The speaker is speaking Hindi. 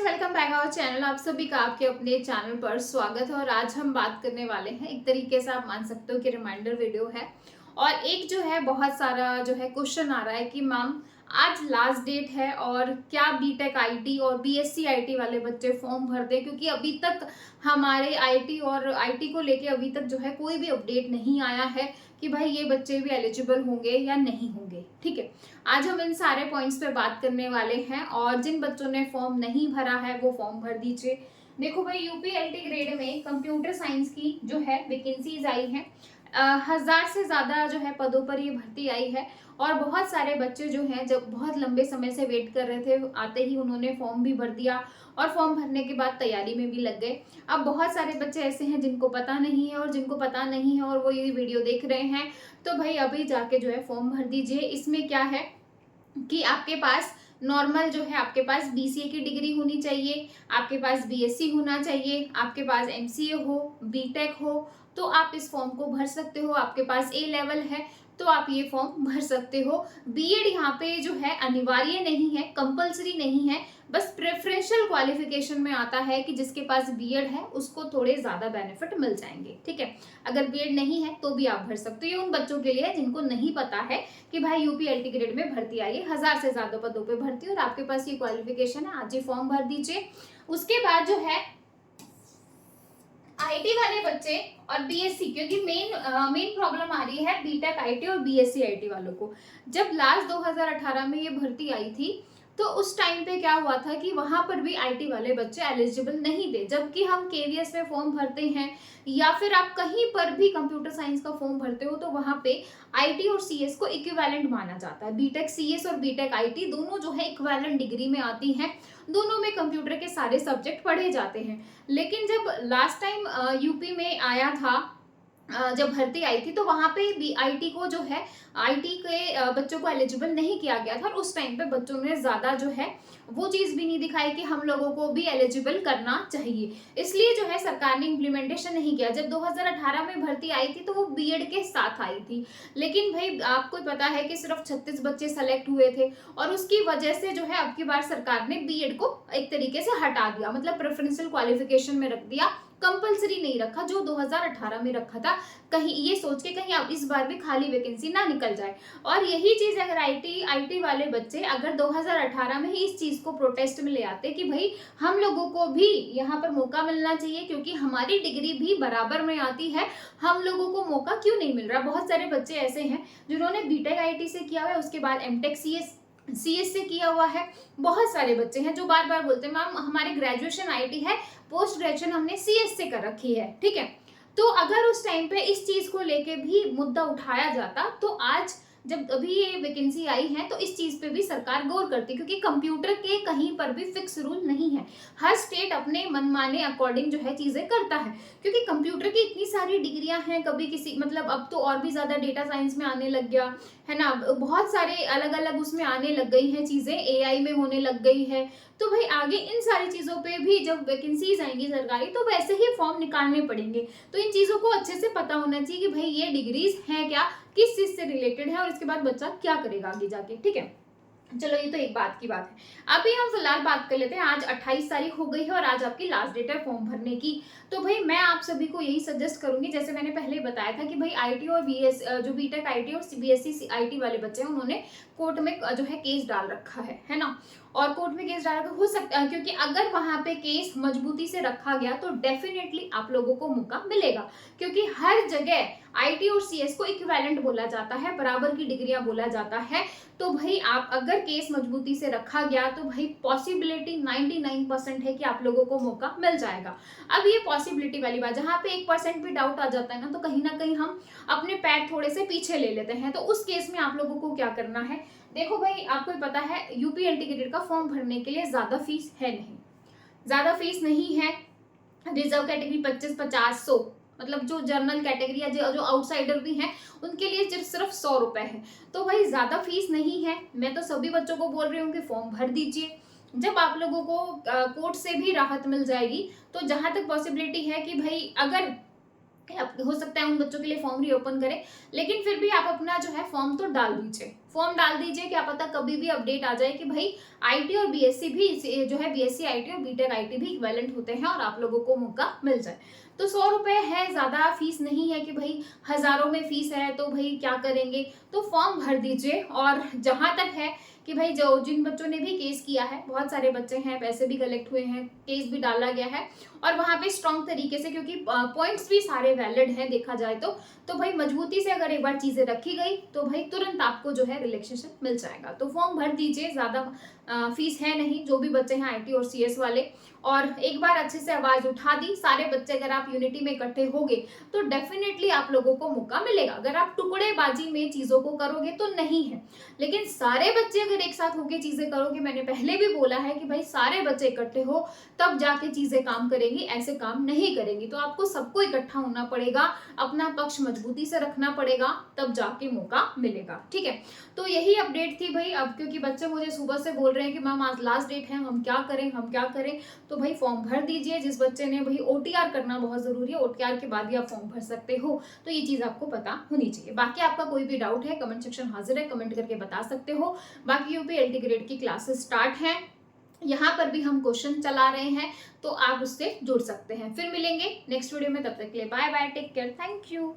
Welcome back our channel. आप सभी का आपके अपने चैनल पर स्वागत है। और आज हम बात करने वाले हैं, एक तरीके से आप मान सकते हो कि रिमाइंडर वीडियो है। और एक जो है बहुत सारा जो है क्वेश्चन आ रहा है कि मैम आज लास्ट डेट है और क्या बीटेक आईटी और बीएससी आईटी वाले बच्चे फॉर्म भरते हैं, क्योंकि अभी तक हमारे आईटी और आईटी को लेके अभी तक जो है कोई भी अपडेट नहीं आया है कि भाई ये बच्चे भी एलिजिबल होंगे या नहीं होंगे। ठीक है, आज हम इन सारे पॉइंट्स पे बात करने वाले हैं। और जिन बच्चों ने फॉर्म नहीं भरा है वो फॉर्म भर दीजिए। देखो भाई, यूपीएलटी ग्रेड में कंप्यूटर साइंस की जो है वैकेंसीज आई हैं। 1000 से ज्यादा जो है पदों पर ये भर्ती आई है। और बहुत सारे बच्चे जो हैं जब बहुत लंबे समय से वेट कर रहे थे, आते ही उन्होंने फॉर्म भी भर दिया और फॉर्म भरने के बाद तैयारी में भी लग गए। अब बहुत सारे बच्चे ऐसे हैं जिनको पता नहीं है, और जिनको पता नहीं है और वो ये वीडियो देख रहे हैं, तो भाई अभी जाके जो है फॉर्म भर दीजिए। इसमें क्या है कि आपके पास नॉर्मल जो है, आपके पास बीसीए की डिग्री होनी चाहिए, आपके पास बीएससी होना चाहिए, आपके पास एमसीए हो, बीटेक हो, तो आप इस फॉर्म को भर सकते हो। आपके पास ए लेवल है तो आप ये फॉर्म भर सकते हो। बीएड यहाँ पे जो है अनिवार्य नहीं है, कंपलसरी नहीं है, बस प्रेफरेंशियल क्वालिफिकेशन में आता है कि जिसके पास बीएड है उसको थोड़े ज्यादा बेनिफिट मिल जाएंगे। ठीक है, अगर बीएड नहीं है तो भी आप भर सकते हो। ये उन बच्चों के लिए जिनको नहीं पता है कि भाई यूपीएलटी ग्रेड में भर्ती आई है, 1000 से ज्यादा पदों पे भर्ती, और आपके पास ये क्वालिफिकेशन है, आज ये फॉर्म भर दीजिए। उसके बाद जो है आईटी वाले बच्चे और बीएससी, क्योंकि मेन प्रॉब्लम आ रही है बीटेक आईटी और बीएससी आईटी वालों को। जब लास्ट 2018 में ये भर्ती आई थी तो उस टाइम पे क्या हुआ था कि वहां पर भी आईटी वाले बच्चे एलिजिबल नहीं थे। जबकि हम केवीएस में फॉर्म भरते हैं या फिर आप कहीं पर भी कंप्यूटर साइंस का फॉर्म भरते हो तो वहां पे आईटी और सीएस को इक्विवेलेंट माना जाता है। बीटेक सीएस और बीटेक आईटी दोनों जो है इक्विवेलेंट डिग्री में आती हैं, दोनों में कंप्यूटर के सारे सब्जेक्ट पढ़े जाते हैं। लेकिन जब लास्ट टाइम यूपी में आया था, जब भर्ती आई थी, तो वहां पे भी आईटी को जो है आईटी के बच्चों को एलिजिबल नहीं किया गया था। और उस टाइम पे बच्चों ने ज्यादा जो है वो चीज भी नहीं दिखाई कि हम लोगों को भी एलिजिबल करना चाहिए, इसलिए जो है सरकार ने इम्प्लीमेंटेशन नहीं किया। जब 2018 में भर्ती आई थी तो वो बीएड के साथ आई थी, लेकिन भाई आपको पता है कि सिर्फ 36 बच्चे सेलेक्ट हुए थे, और उसकी वजह से जो है अब की बार सरकार ने बीएड को एक तरीके से हटा दिया, मतलब प्रेफरेंशियल क्वालिफिकेशन में रख दिया, कंपलसरी नहीं रखा जो 2018 में रखा था, कहीं ये सोच के कहीं अब इस बार भी खाली वैकेंसी ना निकल जाए। और यही चीज अगर आईटी वाले बच्चे अगर 2018 में ही इस चीज को प्रोटेस्ट में ले आते कि भाई हम लोगों को भी यहाँ पर मौका मिलना चाहिए, क्योंकि हमारी डिग्री भी बराबर में आती है, हम लोगों को मौका क्यों नहीं मिल रहा। बहुत सारे बच्चे ऐसे हैं जिन्होंने बीटेक आईटी से किया हुआ है, उसके बाद एमटेक सीएस से किया हुआ है। बहुत सारे बच्चे हैं जो बार बार बोलते हैं मैम हमारी ग्रेजुएशन आईटी है, पोस्ट ग्रेजुएशन हमने सीएस से कर रखी है। ठीक है, तो अगर उस टाइम पे इस चीज को लेके भी मुद्दा उठाया जाता तो आज जब अभी ये वैकेंसी आई है तो इस चीज पे भी सरकार गौर करती, क्योंकि कंप्यूटर के कहीं पर भी फिक्स रूल नहीं है, हर स्टेट अपने मनमाने अकॉर्डिंग जो है चीजें करता है। क्योंकि कंप्यूटर की इतनी सारी डिग्रियां हैं, कभी किसी मतलब अब तो और भी ज्यादा डेटा साइंस में आने लग गया है ना, बहुत सारे अलग अलग उसमें आने लग गई हैं चीजें, एआई में होने लग गई है। तो भाई आगे इन सारी चीजों पे भी जब वैकेंसीज आएंगी सरकारी तो वैसे ही फॉर्म निकालने पड़ेंगे। तो इन चीजों को अच्छे से पता होना चाहिए कि भाई ये डिग्रीज हैं क्या, किस चीज से रिलेटेड है, और इसके बाद बच्चा क्या करेगा आगे जाके। ठीक है, चलो ये तो एक बात की बात है। अभी हम फिलहाल बात कर लेते हैं, आज 28 तारीख हो गई है और आज आपकी लास्ट डेट है फॉर्म भरने की। तो भाई मैं आप सभी को यही सजेस्ट करूंगी, जैसे मैंने पहले बताया था कि भाई आईटी और बीएस जो बीटेक आईटी और बीएससी आईटी वाले बच्चे हैं उन्होंने कोर्ट में जो है केस डाल रखा है ना, और कोर्ट में केस डाल रखा हो सकता है, क्योंकि अगर वहां पे केस मजबूती से रखा गया तो डेफिनेटली आप लोगों को मौका मिलेगा, क्योंकि हर जगह आईटी और सीएस को इक्विवेलेंट बोला जाता है, बराबर की डिग्रियां बोला जाता है। तो भाई आप अगर केस मजबूती से रखा गया तो भाई पॉसिबिलिटी 99% है कि आप लोगों को मौका मिल जाएगा। अब ये पॉसिबिलिटी वाली बात, जहाँ पे 1% भी डाउट आ जाता है ना कहीं हम अपने पैर थोड़े से पीछे ले लेते हैं। तो उस केस में आप लोगों को क्या करना है, देखो भाई आपको पता है यूपीएलटी ग्रेड का फॉर्म भरने के लिए ज्यादा फीस है नहीं, ज्यादा फीस नहीं है। रिजर्व कैटेगरी 25-50-100, मतलब जो जनरल कैटेगरी या जो आउटसाइडर भी हैं उनके लिए सिर्फ 100 रुपए है। तो भाई ज्यादा फीस नहीं है, मैं तो सभी बच्चों को बोल रही हूँ कि फॉर्म भर दीजिए। जब आप लोगों को कोर्ट से भी राहत मिल जाएगी, तो जहां तक पॉसिबिलिटी है कि भाई अगर हो सकता है उन बच्चों के लिए फॉर्म रीओपन करें, लेकिन फिर भी आप अपना जो है फॉर्म तो डाल दीजिए। फॉर्म डाल दीजिए, क्या पता कभी भी अपडेट आ जाए कि भाई आईटी और बीएससी भी जो है, बीएससी आईटी और बीटेक आईटी भी इक्विवेलेंट होते हैं और आप लोगों को मौका मिल जाए। तो 100 रुपए है, ज्यादा फीस नहीं है कि भाई हजारों में फीस है तो भाई क्या करेंगे। तो फॉर्म भर दीजिए। और जहां तक है कि भाई जो जिन बच्चों ने भी केस किया है, बहुत सारे बच्चे हैं, पैसे भी कलेक्ट हुए हैं, केस भी डाला गया है और वहां पे स्ट्रॉन्ग तरीके से, क्योंकि पॉइंट्स भी सारे वैलिड हैं देखा जाए तो भाई मजबूती से अगर एक बार चीजें रखी गई तो भाई तुरंत आपको जो है रिलैक्सेशन मिल जाएगा। तो फॉर्म भर दीजिए, ज्यादा फीस है नहीं, जो भी बच्चे हैं आईटी और सीएस वाले। और एक बार अच्छे से आवाज उठा दी सारे बच्चे, अगर आप यूनिटी में इकट्ठे होगे तो डेफिनेटली आप लोगों को मौका मिलेगा। अगर आप टुकड़ेबाजी में चीजों को करोगे तो नहीं है, लेकिन सारे बच्चे अगर एक साथ होकर चीजें करोगे, मैंने पहले भी बोला है कि भाई सारे बच्चे इकट्ठे हो तब जाके चीजें काम करेंगी, ऐसे काम नहीं करेंगी। तो आपको सबको इकट्ठा होना पड़ेगा, अपना पक्ष मजबूती से रखना पड़ेगा, तब जाके मौका मिलेगा। ठीक है, तो यही अपडेट थी भाई। अब क्योंकि बच्चे मुझे सुबह से बोल रहे हैं कि मैम आज लास्ट डेट है, हम क्या करें हम क्या करें, तो भाई फॉर्म भर दीजिए। जिस बच्चे ने, भाई ओटीआर करना बहुत जरूरी है, ओटीआर के बाद ही आप फॉर्म भर सकते हो, तो ये चीज आपको पता होनी चाहिए। बाकी आपका कोई भी डाउट है, कमेंट सेक्शन हाजिर है, कमेंट करके बता सकते हो। बाकी यूपीएलटी ग्रेड की क्लासेस स्टार्ट हैं, यहाँ पर भी हम क्वेश्चन चला रहे हैं, तो आप उससे जुड़ सकते हैं। फिर मिलेंगे नेक्स्ट वीडियो में, तब तक के लिए bye bye, take care, thank you.